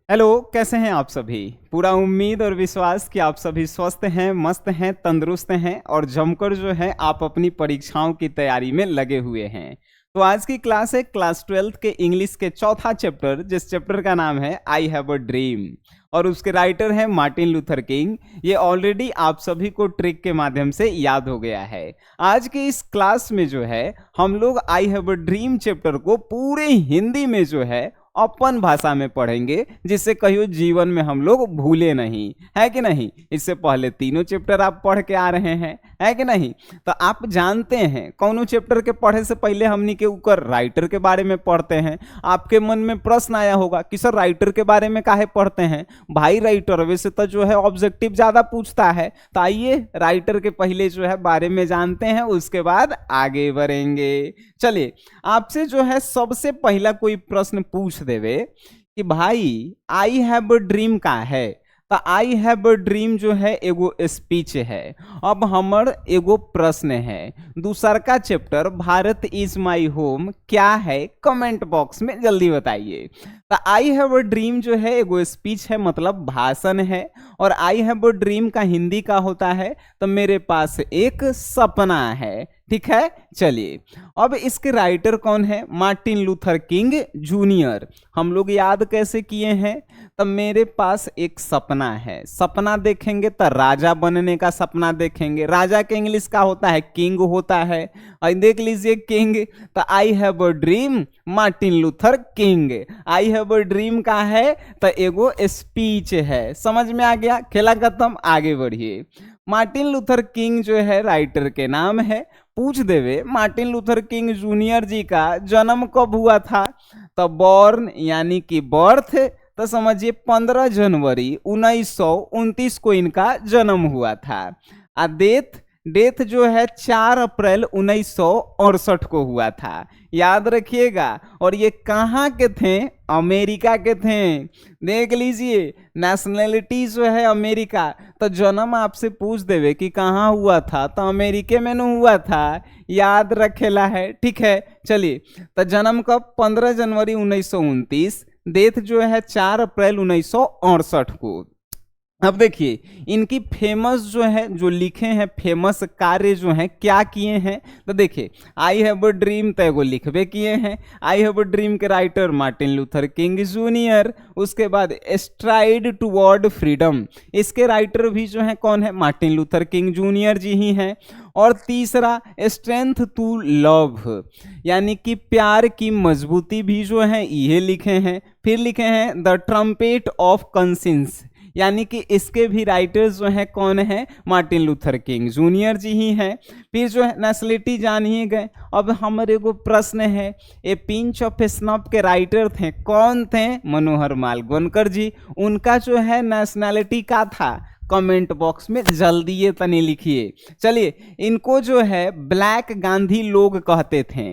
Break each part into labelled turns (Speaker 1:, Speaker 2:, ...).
Speaker 1: Hello, कैसे हैं आप सभी। पूरा उम्मीद और विश्वास कि आप सभी स्वस्थ हैं, मस्त हैं, तंदुरुस्त हैं और जमकर जो है आप अपनी परीक्षाओं की तैयारी में लगे हुए हैं। तो आज की क्लास है क्लास 12th के इंग्लिश के चौथा चैप्टर, जिस चैप्टर का नाम है आई हैव अ ड्रीम और उसके राइटर हैं मार्टिन लूथर किंग। ये ऑलरेडी आप सभी को ट्रिक के माध्यम से याद हो गया है। आज के इस क्लास में जो है हम लोग I have a dream chapter को पूरे हिंदी में जो है अपन भाषा में पढ़ेंगे, जिससे कहियो जीवन में हम लोग भूले नहीं, है कि नहीं। इससे पहले तीनों चैप्टर आप पढ़ के आ रहे हैं, है कि नहीं। तो आप जानते हैं कौनों चैप्टर के पढ़े से पहले हमनी के ऊपर राइटर के बारे में पढ़ते हैं। आपके मन में प्रश्न आया होगा कि सर राइटर के बारे में काहे पढ़ते हैं भाई। राइटर वैसे तो जो है ऑब्जेक्टिव ज्यादा पूछता है, तो आइए राइटर के पहले जो है बारे में जानते हैं, उसके बाद आगे बढ़ेंगे। चलिए, आपसे जो है सबसे पहला कोई प्रश्न पूछ देवे कि भाई आई हैव अ ड्रीम का है। तो आई हैव अ ड्रीम जो है एगो स्पीच है। अब हमर एगो प्रश्न है, दूसर का chapter Bharat is my home क्या है, कमेंट बॉक्स में जल्दी बताइए। तो आई हैव अ ड्रीम जो है एगो स्पीच है, मतलब भाषण है। और आई हैव अ ड्रीम का हिंदी का होता है तो मेरे पास एक सपना है। ठीक है, चलिए अब इसके राइटर कौन है, मार्टिन लूथर किंग जूनियर। हम लोग याद कैसे किए हैं, तब मेरे पास एक सपना है। सपना देखेंगे तो राजा बनने का सपना देखेंगे। राजा के इंग्लिश का होता है किंग होता है, और देख लीजिए किंग। तो I have a dream Martin Luther king. I have a dream का है तो एगो स्पीच है। समझ में आ गया, खेला खत्म, आगे बढ़िए। मार्टिन लूथर किंग जो है राइटर के नाम है। पूछ देवे मार्टिन लूथर किंग जूनियर जी का जन्म कब हुआ था, तो बॉर्न यानी कि बर्थ, तो समझिए 15 जनवरी 1929 को इनका जन्म हुआ था। आ डेथ डेथ जो है 4 अप्रैल 1968 को हुआ था, याद रखिएगा। और ये कहाँ के थे, अमेरिका के थे। देख लीजिए नेशनलिटी जो है अमेरिका। तो जन्म आपसे पूछ देवे कि कहाँ हुआ था, तो अमेरिका में न हुआ था, याद रखेला है। ठीक है, चलिए तो जन्म कब, 15 जनवरी 1929। डेथ जो है 4 अप्रैल 1968 को। अब देखिए इनकी फेमस जो है, जो लिखे हैं फेमस कार्य जो हैं क्या किए हैं, तो देखिए आई हैव अ ड्रीम तो एगो लिखबे किए हैं। आई हैव अ ड्रीम के writer Martin Luther King junior. उसके बाद स्ट्राइड टुवर्ड फ्रीडम, इसके राइटर भी जो है कौन है, मार्टिन लूथर किंग जूनियर जी ही हैं। और तीसरा स्ट्रेंथ टू लव, यानी कि प्यार की मजबूती भी जो है ये लिखे हैं। फिर लिखे हैं द ट्रम्पेट ऑफ कंसिंस, यानी कि इसके भी राइटर्स जो हैं कौन है, मार्टिन लूथर किंग जूनियर जी ही हैं। फिर जो है नेशनलिटी जान ही गए। अब हमारे को प्रश्न है, ए पिंच ऑफ स्नफ के राइटर थे कौन थे, मनोहर माल गोनकर जी। उनका जो है नेशनलिटी का था, कमेंट बॉक्स में जल्दी ये तनी लिखिए। चलिए, इनको जो है ब्लैक गांधी लोग कहते थे।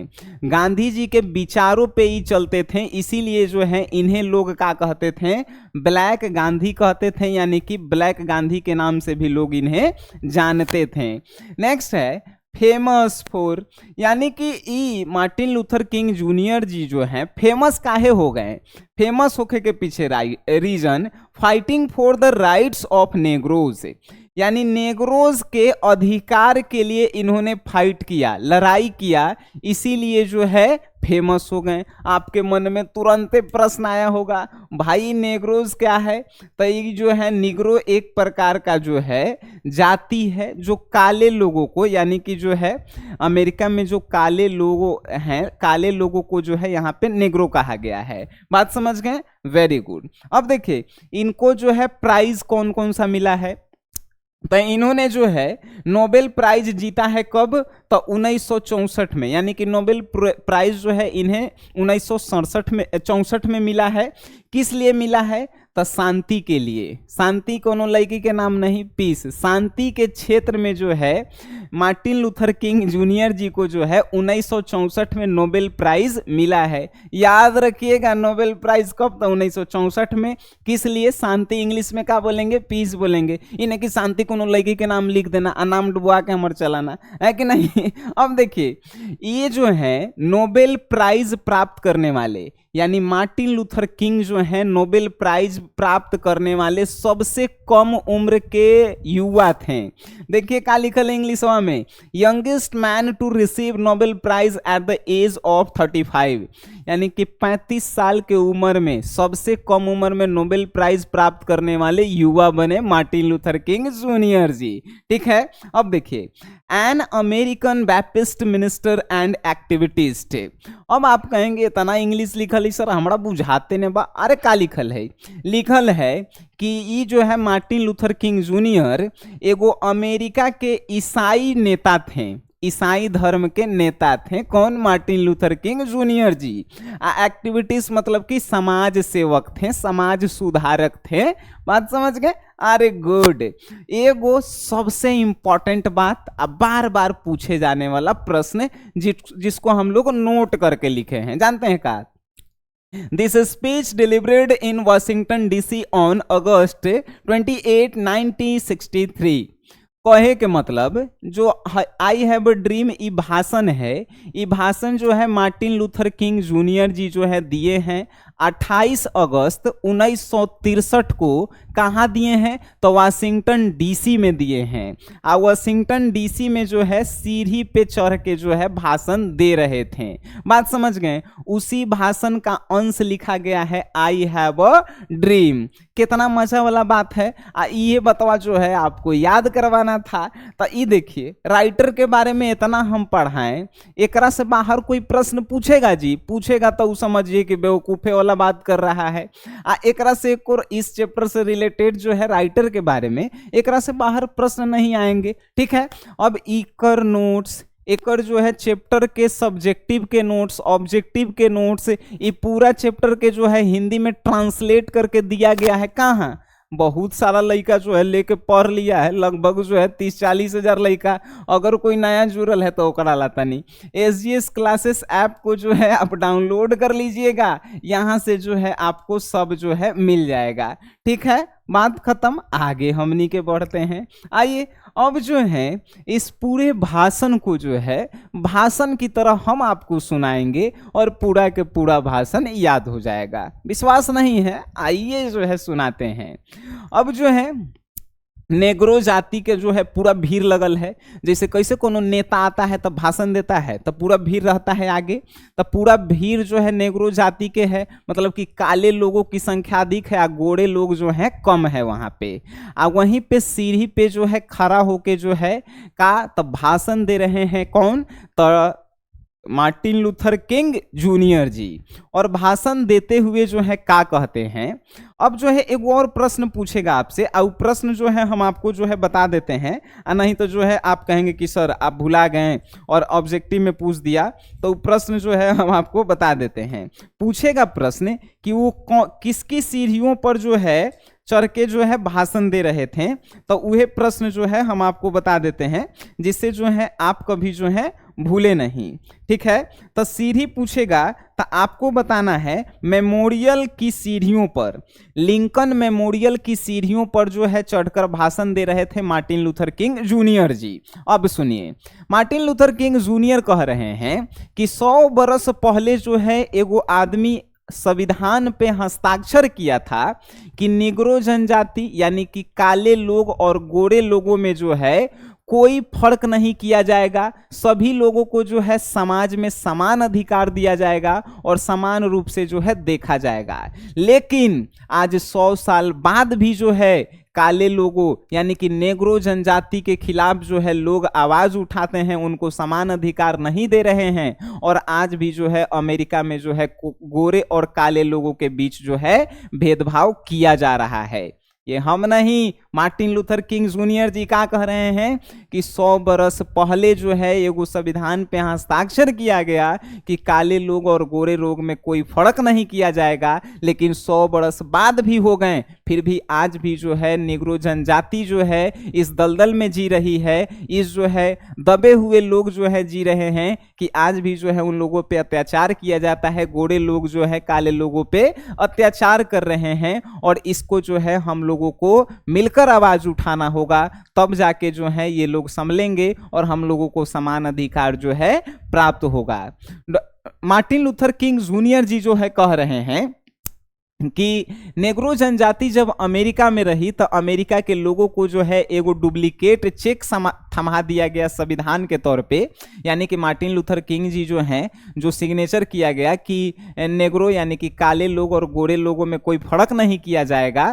Speaker 1: गांधी जी के विचारों पे ही चलते थे, इसीलिए जो है इन्हें लोग क्या कहते थे, ब्लैक गांधी कहते थे, यानी कि ब्लैक गांधी के नाम से भी लोग इन्हें जानते थे। नेक्स्ट है फेमस फॉर, यानी कि ई मार्टिन लूथर किंग जूनियर जी जो हैं फेमस काहे हो गए। फेमस होके के पीछे reason, fighting for the rights of negroes, यानी नेग्रोज के अधिकार के लिए इन्होंने फाइट किया, लड़ाई किया, इसीलिए जो है फेमस हो गए। आपके मन में तुरंत प्रश्न आया होगा भाई नेग्रोज क्या है, तो ये जो है निग्रो एक प्रकार का जो है जाति है, जो काले लोगों को, यानी कि जो है अमेरिका में जो काले लोग हैं, काले लोगों को जो है यहाँ पे नेग्रो कहा गया है। बात समझ गए, वेरी गुड। अब देखिए इनको जो है प्राइज कौन कौन सा मिला है, तो इन्होंने जो है नोबेल प्राइज जीता है कब, तो 1964 में, यानी कि नोबेल प्राइज जो है इन्हें 1967 में मिला है। किस लिए मिला है, तो शांति के लिए। शांति कोनो लड़की के नाम नहीं, पीस, शांति के क्षेत्र में जो है मार्टिन लूथर किंग जूनियर जी को जो है 1964 में नोबेल प्राइज मिला है। याद रखिएगा नोबेल प्राइज कब, तो 1964 में। किस लिए, शांति इंग्लिश में क्या बोलेंगे, पीस बोलेंगे। इन्हें कि शांति कोनो लड़की के नाम लिख देना, नाम डुबा के हमारे चलाना है कि नहीं। अब देखिए ये जो है नोबेल प्राइज प्राप्त करने वाले, यानी मार्टिन लूथर किंग जो है नोबेल प्राइज प्राप्त करने वाले सबसे कम उम्र के युवा थे। देखिए क्या लिखल है इंग्लिश में, youngest man to receive Nobel prize at the age of 35, यानी कि 35 साल के उम्र में सबसे कम उम्र में नोबेल प्राइज प्राप्त करने वाले युवा बने Martin Luther King Junior ji. ठीक है, अब देखिए, an American Baptist minister and activist. अब आप कहेंगे इतना इंग्लिश लिखल है सर हमरा बुझाते ने बा, अरे का लिखल है, लिखल है कि ये जो है मार्टिन लूथर किंग जूनियर एगो अमेरिका के ईसाई नेता थे, ईसाई धर्म के नेता थे। कौन? मार्टिन लूथर किंग जूनियर जी। एक्टिविटीज मतलब कि समाज सेवक थे, समाज सुधारक थे। बात समझ गए? अरे गुड। एगो सबसे इंपॉर्टेंट बात, अब बार बार पूछे जाने वाला प्रश्न जिसको हम लोग नोट करके लिखे हैं, जानते हैं का? This speech delivered in Washington DC on August 28, 1963। कहे के मतलब जो आई हैव अ ड्रीम ई भाषण है, ये भाषण जो है मार्टिन लूथर किंग जूनियर जी जो है दिए हैं 28 अगस्त 1963 को। कहाँ दिए हैं? तो वाशिंगटन डीसी में दिए हैं। और वाशिंगटन डीसी में जो है सीढ़ी पे चढ़ के जो है भाषण दे रहे थे। बात समझ गए? उसी भाषण का अंश लिखा गया है आई हैव अ ड्रीम। कितना मजा वाला बात है। ये बतवा जो है आपको याद करवाना था। तो ये देखिए, राइटर के बारे में इतना हम पढ़ाएं, एकरा से बाहर कोई प्रश्न पूछेगा जी, पूछेगा तो समझिए कि बेवकूफे वाला बात कर रहा है। एकरा से एक और इस चैप्टर से रिलेटेड जो है राइटर के बारे में, एकरा से बाहर प्रश्न नहीं आएंगे। ठीक है, अब इकर नोट्स, एकर जो है चैप्टर के सब्जेक्टिव के नोट्स, ऑब्जेक्टिव के नोट्स, ये पूरा चैप्टर के जो है हिंदी में ट्रांसलेट करके दिया गया है। कहाँ? बहुत सारा लड़का जो है लेके पढ़ लिया है, लगभग जो है 30-40 हजार लड़का। अगर कोई नया जुड़ल है तो ओकरा लाता नहीं। SGS क्लासेस ऐप को जो है आप डाउनलोड कर लीजिएगा, यहाँ से जो है आपको सब जो है मिल जाएगा। ठीक है, बात खत्म। आगे हमनी के बढ़ते हैं। आइए अब जो है इस पूरे भाषण को जो है भाषण की तरह हम आपको सुनाएंगे और पूरा के पूरा भाषण याद हो जाएगा। विश्वास नहीं है? आइए जो है सुनाते हैं। अब जो है नेग्रो जाति के जो है पूरा भीड़ लगल है। जैसे कैसे कोनो नेता आता है तब भाषण देता है तब पूरा भीड़ रहता है आगे, तब पूरा भीड़ जो है नेग्रो जाति के है, मतलब कि काले लोगों की संख्या अधिक है और गोरे लोग जो है कम है वहाँ पे। और वहीं पे सीढ़ी पे जो है खड़ा होके जो है का तब भाषण दे रहे हैं। कौन? तो मार्टिन लूथर किंग जूनियर जी। और भाषण देते हुए जो है का कहते हैं। अब जो है एक और प्रश्न पूछेगा आपसे, और प्रश्न जो है हम आपको जो है बता देते हैं, और नहीं तो जो है आप कहेंगे कि सर आप भुला गए और ऑब्जेक्टिव में पूछ दिया। तो प्रश्न जो है हम आपको बता देते हैं। पूछेगा प्रश्न कि वो किसकी सीढ़ियों पर जो है चढ़ के जो है भाषण दे रहे थे। तो वह प्रश्न जो है हम आपको बता देते हैं, जिससे जो है आप कभी जो है भूले नहीं। ठीक है, तो सीढ़ी पूछेगा तो आपको बताना है मेमोरियल की सीढ़ियों पर, लिंकन मेमोरियल की सीढ़ियों पर जो है चढ़कर भाषण दे रहे थे मार्टिन लूथर किंग जूनियर जी। अब सुनिए, मार्टिन लूथर किंग जूनियर कह रहे हैं कि 100 बरस पहले जो है एगो आदमी संविधान पे हस्ताक्षर किया था कि निग्रो जनजाति यानी कि काले लोग और गोरे लोगों में जो है कोई फर्क नहीं किया जाएगा, सभी लोगों को जो है समाज में समान अधिकार दिया जाएगा और समान रूप से जो है देखा जाएगा। लेकिन आज 100 साल बाद भी जो है काले लोगों यानी कि नेग्रो जनजाति के खिलाफ जो है लोग आवाज उठाते हैं, उनको समान अधिकार नहीं दे रहे हैं। और आज भी जो है अमेरिका में जो है गोरे और काले लोगों के बीच जो है भेदभाव किया जा रहा है। ये हम नहीं, मार्टिन लूथर किंग जूनियर जी क्या कह रहे हैं कि 100 बरस पहले जो है एगो संविधान पे हस्ताक्षर किया गया कि काले लोग और गोरे लोग में कोई फर्क नहीं किया जाएगा। लेकिन 100 बरस बाद भी हो गए, फिर भी आज भी जो है निग्रो जनजाति जो है इस दलदल में जी रही है, इस जो है दबे हुए लोग जो है जी रहे हैं कि आज भी जो है उन लोगों पे अत्याचार किया जाता है। गोरे लोग जो है काले लोगों पे अत्याचार कर रहे हैं और इसको जो है हम लोगों को मिलकर आवाज उठाना होगा, तब जाके जो है ये लोग संभलेंगे और हम लोगों को समान अधिकार जो है प्राप्त होगा। मार्टिन लूथर किंग जूनियर जी जो है कह रहे हैं कि नेग्रो जनजाति जब अमेरिका में रही तो अमेरिका के लोगों को जो है एगो डुप्लीकेट चेक थमा दिया गया संविधान के तौर पे, यानी कि मार्टिन लूथर किंग जी जो हैं जो सिग्नेचर किया गया कि नेग्रो यानी कि काले लोग और गोरे लोगों में कोई फर्क नहीं किया जाएगा,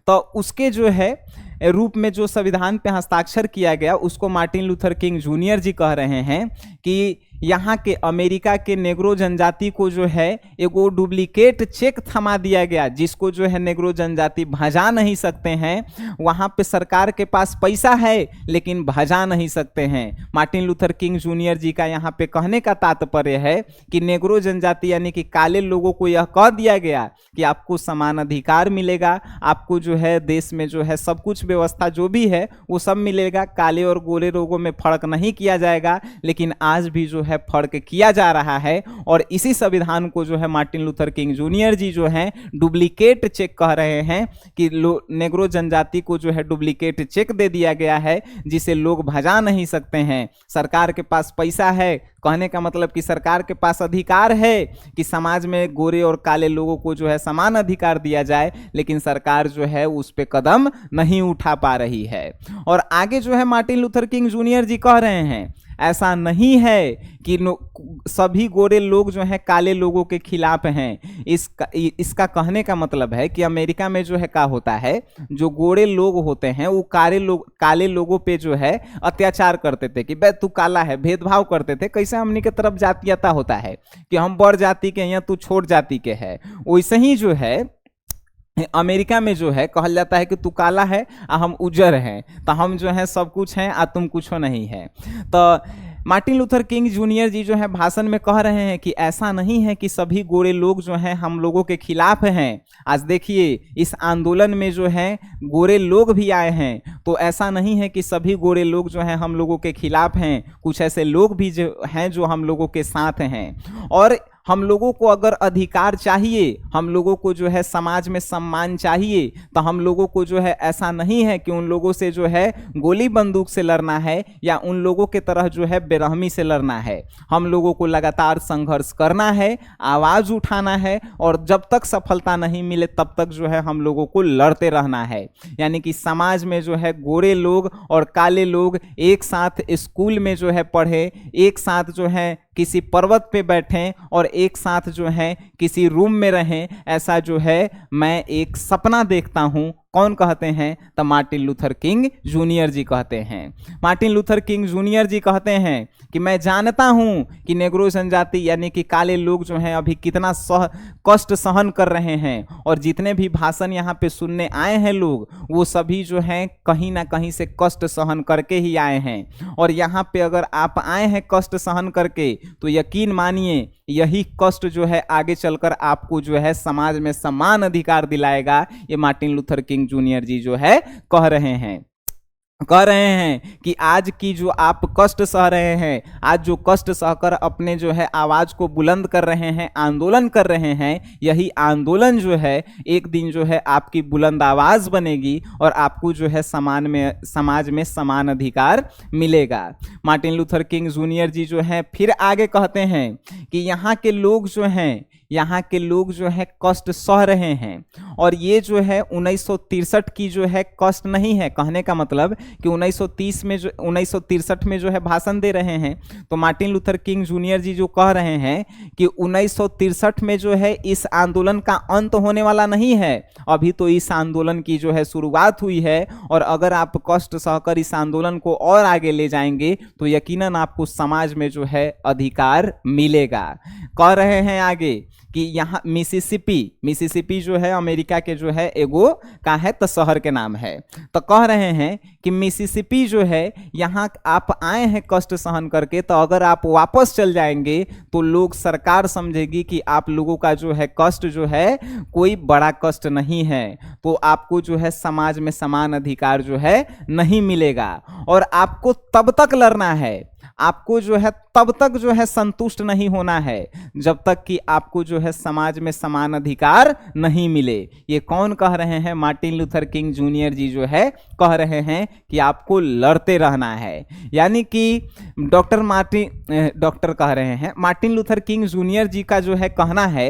Speaker 1: तो उसके जो है रूप में जो संविधान पे हस्ताक्षर किया गया उसको मार्टिन लूथर किंग जूनियर जी कह रहे हैं कि यहाँ के अमेरिका के नेग्रो जनजाति को जो है एगो डुप्लीकेट चेक थमा दिया गया, जिसको जो है नेग्रो जनजाति भजा नहीं सकते हैं। वहाँ पे सरकार के पास पैसा है लेकिन भजा नहीं सकते हैं। मार्टिन लूथर किंग जूनियर जी का यहाँ पे कहने का तात्पर्य है कि नेग्रो जनजाति यानी कि काले लोगों को यह कह दिया गया कि आपको समान अधिकार मिलेगा, आपको जो है देश में जो है सब कुछ व्यवस्था जो भी है वो सब मिलेगा, काले और गोरे लोगों में फर्क नहीं किया जाएगा। लेकिन आज भी जो है फर्क किया जा रहा है और इसी संविधान को जो है मार्टिन लूथर किंग जूनियर जी जो हैं डुप्लीकेट चेक कह रहे हैं कि नेग्रो जनजाति को जो है डुप्लीकेट चेक दे दिया गया है जिसे लोग भजा नहीं सकते हैं। सरकार के पास पैसा है, कहने का मतलब कि सरकार के पास अधिकार है कि समाज में गोरे और काले लोगों को जो है समान अधिकार दिया जाए, लेकिन सरकार जो है उस पे कदम नहीं उठा पा रही है। और आगे जो है मार्टिन लूथर किंग जूनियर जी कह रहे हैं ऐसा नहीं है कि सभी गोरे लोग जो हैं काले लोगों के खिलाफ हैं। इसका कहने का मतलब है कि अमेरिका में जो है क्या होता है, जो गोरे लोग होते हैं वो काले लोगों पे जो है अत्याचार करते थे कि बे तू काला है, भेदभाव करते थे। कैसे हमनी के तरफ जातीयता होता है कि हम बड़ जाति के हैं, तू छोट जाति के है, वैसे ही जो है अमेरिका में जो है कहल जाता है कि तू काला है आ हम उजर हैं, तो हम जो है सब कुछ हैं आ तुम कुछ नहीं है। तो मार्टिन लूथर किंग जूनियर जी जो है भाषण में कह रहे हैं कि ऐसा नहीं है कि सभी गोरे लोग जो हैं हम लोगों के खिलाफ हैं। आज देखिए इस आंदोलन में जो है गोरे लोग भी आए हैं, तो ऐसा नहीं है कि सभी गोरे लोग जो हैं हम लोगों के खिलाफ हैं, कुछ ऐसे लोग भी जो हैं जो हम लोगों के साथ हैं। और हम लोगों को अगर अधिकार चाहिए, हम लोगों को जो है समाज में सम्मान चाहिए, तो हम लोगों को जो है ऐसा नहीं है कि उन लोगों से जो है गोली बंदूक से लड़ना है या उन लोगों के तरह जो है बेरहमी से लड़ना है। हम लोगों को लगातार संघर्ष करना है, आवाज़ उठाना है और जब तक सफलता नहीं मिले तब तक जो है हम लोगों को लड़ते रहना है। यानी कि समाज में जो है गोरे लोग और काले लोग एक साथ स्कूल में जो है पढ़े, एक साथ जो है किसी पर्वत पे बैठें और एक साथ जो है किसी रूम में रहें, ऐसा जो है मैं एक सपना देखता हूं। कौन कहते हैं? तो मार्टिन लूथर किंग जूनियर जी कहते हैं। मार्टिन लूथर किंग जूनियर जी कहते हैं कि मैं जानता हूं कि नेग्रो जनजाति यानी कि काले लोग जो हैं अभी कितना कष्ट सहन कर रहे हैं, और जितने भी भाषण यहाँ पे सुनने आए हैं लोग, वो सभी जो हैं कहीं ना कहीं से कष्ट सहन करके ही आए हैं। और यहाँ पे अगर आप आए हैं कष्ट सहन करके, तो यकीन मानिए यही कष्ट जो है आगे चलकर आपको जो है समाज में समान अधिकार दिलाएगा। ये मार्टिन लूथर किंग जूनियर जी जो है कह रहे हैं कि आज की जो आप कष्ट सह रहे हैं, आज जो कष्ट सहकर अपने जो है आवाज़ को बुलंद कर रहे हैं, आंदोलन कर रहे हैं, यही आंदोलन जो है एक दिन जो है आपकी बुलंद आवाज़ बनेगी और आपको जो है समाज में समान अधिकार मिलेगा। मार्टिन लूथर किंग जूनियर जी जो हैं फिर आगे कहते हैं कि यहाँ के लोग जो है कष्ट सह रहे हैं, और ये जो है 1963 की जो है कष्ट नहीं है। कहने का मतलब कि 1963 में जो है भाषण दे रहे हैं, तो मार्टिन लूथर किंग जूनियर जी जो कह रहे हैं कि 1963 में जो है इस आंदोलन का अंत होने वाला नहीं है, अभी तो इस आंदोलन की जो है शुरुआत हुई है, और अगर आप कष्ट सहकर इस आंदोलन को और आगे ले जाएंगे तो यकीनन आपको समाज में जो है अधिकार मिलेगा। कह रहे हैं आगे कि यहाँ मिसिसिपी जो है अमेरिका के जो है एगो का है तो शहर के नाम है, तो कह रहे हैं कि मिसिसिपी जो है यहाँ आप आए हैं कष्ट सहन करके, तो अगर आप वापस चल जाएंगे तो लोग सरकार समझेगी कि आप लोगों का जो है कष्ट जो है कोई बड़ा कष्ट नहीं है, तो आपको जो है समाज में समान अधिकार जो है नहीं मिलेगा। और आपको तब तक लड़ना है, आपको जो है तब तक जो है संतुष्ट नहीं होना है जब तक कि आपको जो है समाज में समान अधिकार नहीं मिले। ये कौन कह रहे हैं? मार्टिन लूथर किंग जूनियर जी जो है कह रहे हैं कि आपको लड़ते रहना है। यानी कि डॉक्टर कह रहे हैं, मार्टिन लूथर किंग जूनियर जी का जो है कहना है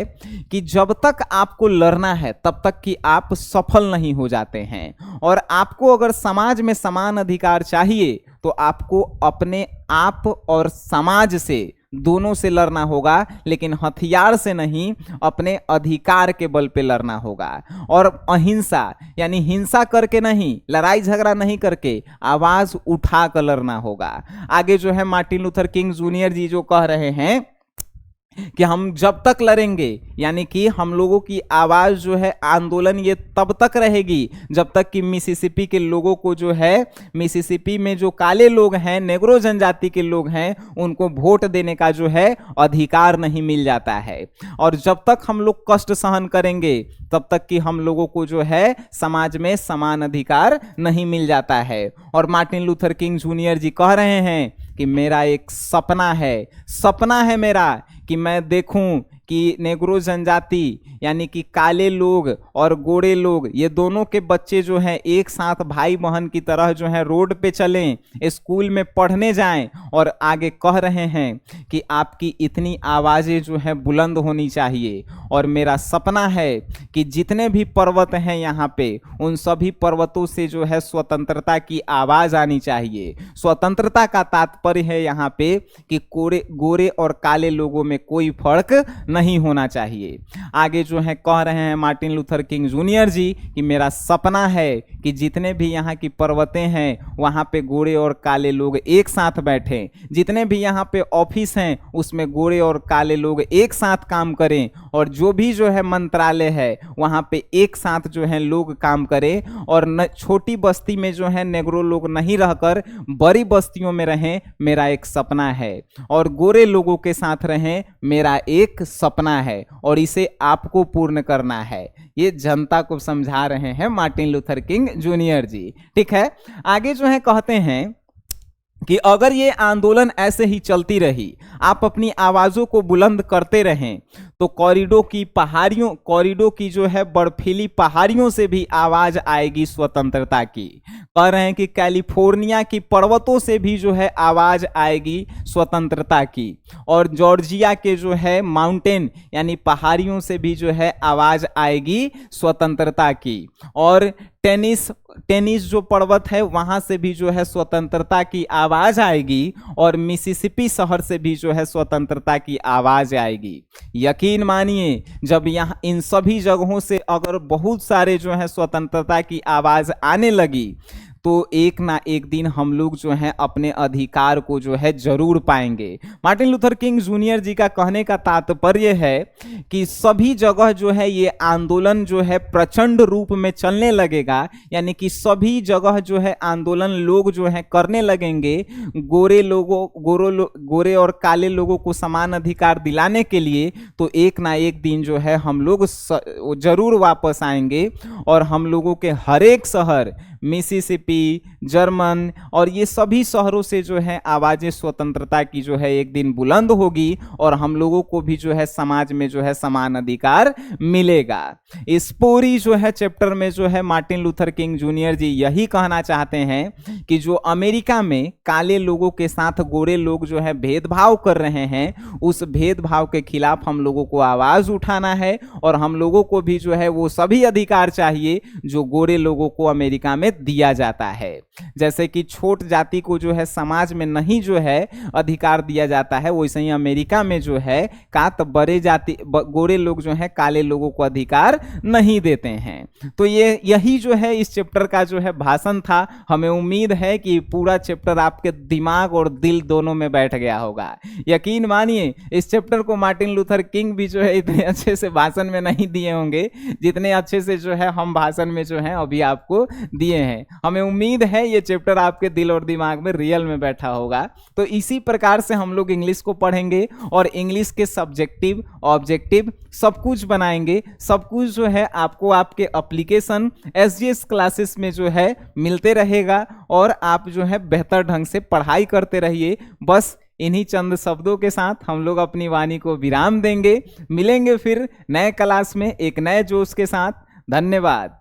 Speaker 1: कि जब तक आपको लड़ना है तब तक कि आप सफल नहीं हो जाते हैं। और आपको अगर समाज में समान अधिकार चाहिए तो आपको अपने आप और समाज से, दोनों से लड़ना होगा, लेकिन हथियार से नहीं, अपने अधिकार के बल पे लड़ना होगा। और अहिंसा यानी हिंसा करके नहीं, लड़ाई झगड़ा नहीं करके, आवाज उठा कर लड़ना होगा। आगे जो है मार्टिन लूथर किंग जूनियर जी जो कह रहे हैं कि हम जब तक लड़ेंगे, यानी कि हम लोगों की आवाज जो है, आंदोलन ये तब तक रहेगी जब तक कि मिसिसिपी के लोगों को जो है, मिसिसिपी में जो काले लोग हैं, नेग्रो जनजाति के लोग हैं, उनको वोट देने का जो है अधिकार नहीं मिल जाता है। और जब तक हम लोग कष्ट सहन करेंगे तब तक कि हम लोगों को जो है समाज में समान अधिकार नहीं मिल जाता है। और मार्टिन लूथर किंग जूनियर जी कह रहे हैं कि मेरा एक सपना है मेरा कि मैं देखूं कि नेग्रो जनजाति यानी कि काले लोग और गोरे लोग, ये दोनों के बच्चे जो हैं एक साथ भाई बहन की तरह जो है रोड पे चलें, स्कूल में पढ़ने जाएं। और आगे कह रहे हैं कि आपकी इतनी आवाज़ें जो है बुलंद होनी चाहिए। और मेरा सपना है कि जितने भी पर्वत हैं यहाँ पे, उन सभी पर्वतों से जो है स्वतंत्रता की आवाज़ आनी चाहिए। स्वतंत्रता का तात्पर्य है यहाँ पे कि गोरे और काले लोगों में कोई फर्क नहीं होना चाहिए। आगे जो है कह रहे हैं मार्टिन लूथर किंग जूनियर जी कि मेरा सपना है कि जितने भी यहाँ की पर्वतें हैं वहाँ पे गोरे और काले लोग एक साथ बैठें, जितने भी यहाँ पे ऑफिस हैं उसमें गोरे और काले लोग एक साथ काम करें, और जो भी जो है मंत्रालय है वहाँ पे एक साथ जो है लोग काम करें। और छोटी बस्ती में जो है नेग्रो लोग नहीं रहकर बड़ी बस्तियों में रहें, मेरा एक सपना है। और गोरे लोगों के साथ रहें, मेरा एक सपना है, और इसे आपको पूर्ण करना है। ये जनता को समझा रहे हैं Martin Luther King Junior ji. ठीक है, आगे जो है कहते हैं कि अगर ये आंदोलन ऐसे ही चलती रही, आप अपनी आवाज़ों को बुलंद करते रहें, तो कॉरिडोर की जो है बर्फीली पहाड़ियों से भी आवाज़ आएगी स्वतंत्रता की। कह रहे हैं कि कैलिफोर्निया की पर्वतों से भी जो है आवाज़ आएगी स्वतंत्रता की। और जॉर्जिया के जो है माउंटेन यानी पहाड़ियों से भी जो है आवाज़ आएगी स्वतंत्रता की। और टेनिस जो पर्वत है वहां से भी जो है स्वतंत्रता की आवाज आएगी। और मिसिसिपी शहर से भी जो है स्वतंत्रता की आवाज आएगी। यकीन मानिए, जब यहाँ इन सभी जगहों से अगर बहुत सारे जो है स्वतंत्रता की आवाज आने लगी, तो एक ना एक दिन हम लोग जो हैं अपने अधिकार को जो है जरूर पाएंगे। मार्टिन लूथर किंग जूनियर जी का कहने का तात्पर्य है कि सभी जगह जो है ये आंदोलन जो है प्रचंड रूप में चलने लगेगा, यानी कि सभी जगह जो है आंदोलन लोग जो है करने लगेंगे गोरे और काले लोगों को समान अधिकार दिलाने के लिए। तो एक ना एक दिन जो है हम लोग जरूर वापस आएंगे, और हम लोगों के हर एक शहर, मिसिसिपी, जर्मन और ये सभी शहरों से जो है आवाजें स्वतंत्रता की जो है एक दिन बुलंद होगी, और हम लोगों को भी जो है समाज में जो है समान अधिकार मिलेगा। इस पूरी जो है चैप्टर में जो है मार्टिन लूथर किंग जूनियर जी यही कहना चाहते हैं कि जो अमेरिका में काले लोगों के साथ गोरे लोग जो है भेदभाव कर रहे हैं, उस भेदभाव के खिलाफ हम लोगों को आवाज उठाना है, और हम लोगों को भी जो है वो सभी अधिकार चाहिए जो गोरे लोगों को अमेरिका में दिया जाता है। जैसे कि छोट जाति को जो है समाज में नहीं जो है अधिकार दिया जाता है, वैसे ही अमेरिका में जो है बड़े जाति गोरे लोग जो है काले लोगों को अधिकार नहीं देते हैं। तो यही जो है इस चैप्टर का जो है भाषण था। हमें उम्मीद है कि पूरा चैप्टर आपके दिमाग और दिल दोनों में बैठ गया होगा। यकीन मानिए, इस चैप्टर को मार्टिन लूथर किंग भी जो है इतने अच्छे से भाषण में नहीं दिए होंगे जितने अच्छे से जो है हम भाषण में जो है अभी आपको दिए हैं। हमें उम्मीद है ये चैप्टर आपके दिल और दिमाग में रियल में बैठा होगा। तो इसी प्रकार से हम लोग इंग्लिश को पढ़ेंगे, और इंग्लिश के सब्जेक्टिव, ऑब्जेक्टिव सब कुछ बनाएंगे। सब कुछ जो है आपको आपके एप्लीकेशन SGS क्लासेस में जो है मिलते रहेगा, और आप जो है बेहतर ढंग से पढ़ाई करते रहिए। बस इन्हीं चंद शब्दों के साथ हम लोग अपनी वाणी को विराम देंगे। मिलेंगे फिर नए क्लास में एक नए जोश के साथ। धन्यवाद।